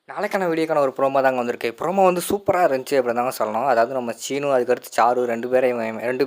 நாளைக்கான வீடியோக்கான ஒரு ப்ரோமோ தாங்க வந்திருக்கு. ப்ரோமோ வந்து சூப்பராக இருந்துச்சு அப்படின்னு தாங்க சொல்லணும். அதாவது நம்ம சீனு அதுக்கடுத்து சாரு 2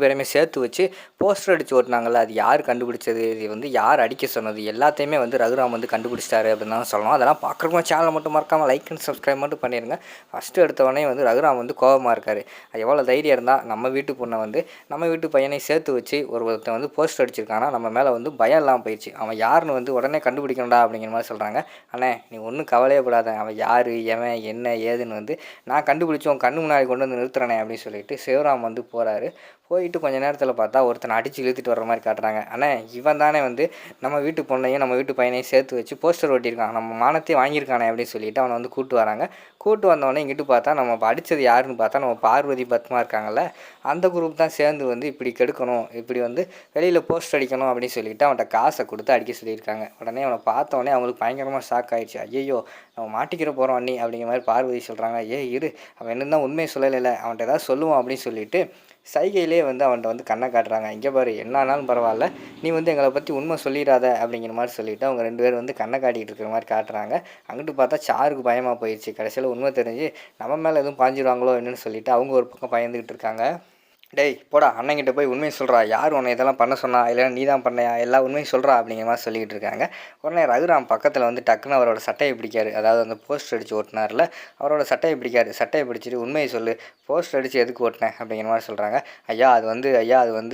பேரையுமே சேர்த்து வச்சு போஸ்டர் அடித்து ஓட்டினாங்கல்ல, அது யார் கண்டுபிடிச்சது, இது வந்து யார் அடிக்க சொன்னது, எல்லாத்தையுமே வந்து ரகுராம் வந்து கண்டுபிடிச்சிட்டாரு அப்படின்னு தாங்க சொல்லணும். அதெல்லாம் பார்க்குறப்போ சேனலை மட்டும் மறக்காமல் லைக் அண்ட் சப்ஸ்கிரைப் மட்டும் பண்ணிடுங்க. ஃபஸ்ட்டு எடுத்தவொடனே வந்து ரகுராம் வந்து கோபமாக இருக்கார். அது எவ்வளோ தைரியம் இருந்தால் நம்ம வீட்டு பொண்ணை வந்து நம்ம வீட்டு பையனை சேர்த்து வச்சு ஒருத்தன் வந்து போஸ்டர் அடிச்சிருக்கானா, நம்ம மேலே வந்து பயம் இல்லாமல் போயிடுச்சு. அவன் யாருன்னு வந்து உடனே கண்டுபிடிக்கணும்டா அப்படிங்கிற மாதிரி சொல்கிறாங்க. அண்ணே நீ ஒன்றும் கவலையே படாத, அவன் யார் எவன் என்ன ஏதுன்னு வந்து நான் கண்டுபிடிச்சி உன் கண்ணு முன்னாடி கொண்டு வந்து நிறுத்துறேனே அப்படின்னு சொல்லிட்டு சிவராம் வந்து போகிறாரு. போயிட்டு கொஞ்சம் நேரத்தில் பார்த்தா ஒருத்தனை அடித்து இழுத்துட்டு வர்ற மாதிரி காட்டுறாங்க. அண்ணே இவன் தானே வந்து நம்ம வீட்டு பொண்ணையும் நம்ம வீட்டு பையனையும் சேர்த்து வச்சு போஸ்டர் ஒட்டியிருக்கான், நம்ம மானத்தையும் வாங்கியிருக்கானே அப்படின்னு சொல்லிட்டு அவனை வந்து கூப்பிட்டு வராங்க. கூப்பிட்டு வந்தவொடனே இங்கிட்டு பார்த்தா நம்ம அடித்தது யாருன்னு பார்த்தா நம்ம பார்வதி பத்மா இருக்காங்கல்ல, அந்த குரூப் தான் சேர்ந்து வந்து இப்படி கெடுக்கணும், இப்படி வந்து வெளியில் போஸ்டர் அடிக்கணும் அப்படின்னு சொல்லிட்டு அவன்கிட்ட காசை கொடுத்து அடிக்க சொல்லியிருக்காங்க. உடனே அவனை பார்த்தவொடனே அவங்களுக்கு பயங்கரமாக ஷாக் ஆகிடுச்சு. ஐயோ நம்ம மாட்டிக்கிற போகிறோம் அண்ணி அப்படிங்கிற மாதிரி பார்வதி சொல்கிறாங்க. இரு அவன் என்ன தான் உண்மையை சொல்லலை, அவன்கிட்ட ஏதாவது சொல்லுவான் அப்படின்னு சொல்லிட்டு சைகையிலே வந்து அவன்கிட்ட வந்து கண்ணை காட்டுறாங்க. இங்கே பாரு என்ன ஆனாலும் பரவாயில்ல, நீ வந்து எங்களை பற்றி உண்மை சொல்லிடாத அப்படிங்கிற மாதிரி சொல்லிவிட்டு அவங்க 2 பேரும் வந்து கண்ணை காட்டிகிட்டு இருக்கிற மாதிரி காட்டுறாங்க. அங்கிட்டு பார்த்தா சாருக்கு பயமாக போயிடுச்சு. கடைசியில் உண்மை தெரிஞ்சு நம்ம மேலே எதுவும் பாஞ்சிடுவாங்களோ என்னன்னு சொல்லிட்டு அவங்க ஒரு பக்கம் பயந்துக்கிட்டு இருக்காங்க. டேய் போடா அண்ணங்கிட்ட போய் உண்மையை சொல்கிறா, யார் உன்னை இதெல்லாம் பண்ண சொன்னா, இல்லைன்னா நீ தான் பண்ணையா, எல்லா உண்மையும் சொல்கிறா அப்படிங்கிற மாதிரி சொல்லிக்கிட்டு இருக்காங்க. உடனே ரகுராம் பக்கத்தில் வந்து டக்குன்னு அவரோட சட்டையை பிடிக்காரு. அதாவது அந்த போஸ்டர் அடித்து ஓட்டினார்ல, அவரோட சட்டையை பிடிக்காரு. சட்டையை பிடிச்சிட்டு உண்மையை சொல்லு, போஸ்டர் அடித்து எதுக்கு ஓட்டினேன் அப்படிங்கிற மாதிரி சொல்கிறாங்க. ஐயா அது வந்து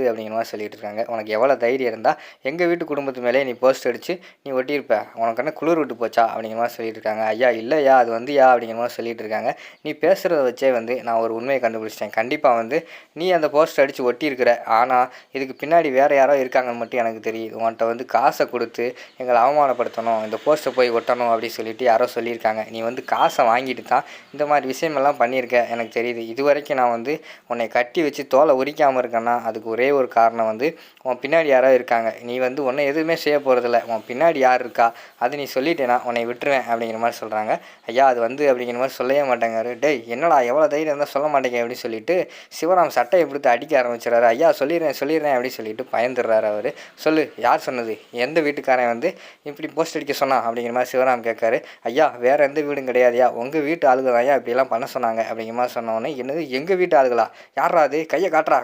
அப்படிங்கிற மாதிரி சொல்லிட்டு இருக்காங்க. உனக்கு எவ்வளோ தைரியம் இருந்தால் எங்கள் வீட்டு குடும்பத்து மேலே நீ போஸ்டர் அடித்து நீ ஒட்டியிருப்ப, உனக்கு என்ன குளிர் விட்டு போச்சா அப்படிங்கிற மாதிரி சொல்லிட்டு இருக்காங்க. ஐயா இல்லையா அது வந்து அப்படிங்கிற மாதிரி சொல்லிட்டு இருக்காங்க. நீ பேசுகிறத வச்சே வந்து நான் ஒரு உண்மையை கண்டுபிடிச்சிட்டேன். கண்டிப்பாக வந்து நீ அந்த போஸ்டர் அடித்து ஒட்டியிருக்கிற, ஆனால் இதுக்கு பின்னாடி வேறு யாரோ இருக்காங்கன்னு மட்டும் எனக்கு தெரியுது. உன்கிட்ட வந்து காசை கொடுத்து எங்களை அவமானப்படுத்தணும், இந்த போஸ்டர் போய் ஒட்டணும் அப்படின்னு சொல்லிட்டு யாரோ சொல்லியிருக்காங்க. நீ வந்து காசை வாங்கிட்டு தான் இந்த மாதிரி விஷயமெல்லாம் பண்ணியிருக்க எனக்கு தெரியுது. இது வரைக்கும் நான் வந்து உன்னை கட்டி வச்சு தோலை உரிக்காமல் இருக்கேன்னா அதுக்கு ஒரே ஒரு காரணம் வந்து உன் பின்னாடி யாரோ இருக்காங்க. நீ வந்து உன்னை எதுவுமே செய்ய போகிறதில்ல, உன் பின்னாடி யார் இருக்கா அது நீ சொல்லிட்டேன்னா உன்னை விட்டுருவேன் அப்படிங்கிற மாதிரி சொல்கிறாங்க. ஐயா அது வந்து அப்படிங்கிற மாதிரி சொல்லவே மாட்டேங்காரு. டேய் என்னடா எவ்வளோ தைரியம் இருந்தால் சொல்ல மாட்டேங்க அப்படின்னு சொல்லிட்டு சிவராம் சட்டையை பிடித்து அடிக்க ஆரம்பிச்சிடறாரு. ஐயா சொல்லிடுறேன் அப்படின்னு சொல்லிட்டு பயந்துடுறாரு அவர். சொல்லு யார் சொன்னது, எந்த வீட்டுக்காரன் வந்து இப்படி போஸ்ட் அடிக்க சொன்னான் அப்படிங்கிற மாதிரி சிவராம் கேட்காரு. ஐயா வேறு எந்த வீடும் கிடையாதுயா, உங்கள் வீட்டு ஆளுகள் ஐயா இப்படிலாம் பண்ண சொன்னாங்க அப்படிங்கிற மாதிரி சொன்னோன்னே என்னது எங்கள் வீட்டு ஆளுகளா, யாரா அது, கையை காட்டுறா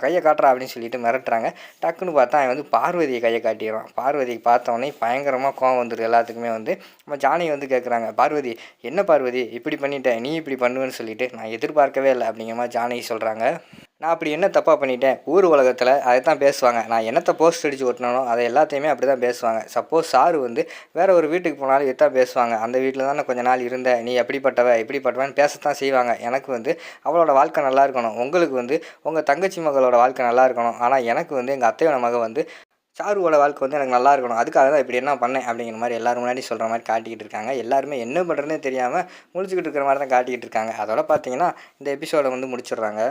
அப்படின்னு சொல்லிட்டு மிரட்டுறாங்க. டக்குன்னு பார்த்தா அவன் வந்து பார்வதியை கையை காட்டிடுறான். பார்வதியை பார்த்தவொடனே பயங்கரமாக கோவம் வந்துடுது எல்லாத்துக்குமே. வந்து நம்ம ஜானி வந்து கேட்குறாங்க, பார்வதி என்ன பார்வதி இப்படி பண்ணிட்டேன், நீ இப்படி பண்ணுவேன்னு சொல்லிட்டு நான் எதிர்பார்க்கவே இல்லை அப்படிங்கிற மாதிரி ஜானகி சொல்கிறாங்க. நான் அப்படி என்ன தப்பாக பண்ணிட்டேன், ஊர் உலகத்தில் அதை தான் பேசுவாங்க, நான் என்னத்தை போஸ்ட் அடித்து ஓட்டினானோ அதை எல்லாத்தையுமே அப்படி தான் பேசுவாங்க. சப்போஸ் சாரு வந்து வேறு ஒரு வீட்டுக்கு போனாலும் இதுதான் பேசுவாங்க, அந்த வீட்டில் தானே கொஞ்ச நாள் இருந்த, நீ இப்படிப்பட்டவன்னு பேசத்தான் செய்வாங்க. எனக்கு வந்து அவளோட வாழ்க்கை நல்லா இருக்கணும், உங்களுக்கு வந்து உங்கள் தங்கச்சி மகளோட வாழ்க்கை நல்லா இருக்கணும், ஆனால் எனக்கு வந்து எங்கள் அத்தையோட மகள் வந்து சாருவோட வாழ்க்கை வந்து எனக்கு நல்லா இருக்கணும், அதுக்காக தான் இப்படி என்ன பண்ணேன் அப்படிங்கிற மாதிரி எல்லோரும் முன்னாடி சொல்கிற மாதிரி காட்டிக்கிட்டு இருக்காங்க. எல்லாருமே என்ன பண்ணுறதுனே தெரியாமல் முழிச்சுக்கிட்டு இருக்கிற மாதிரி தான் காட்டிக்கிட்டு இருக்காங்க. அதோட பார்த்தீங்கன்னா இந்த எபிசோடை வந்து முடிச்சிடுறாங்க.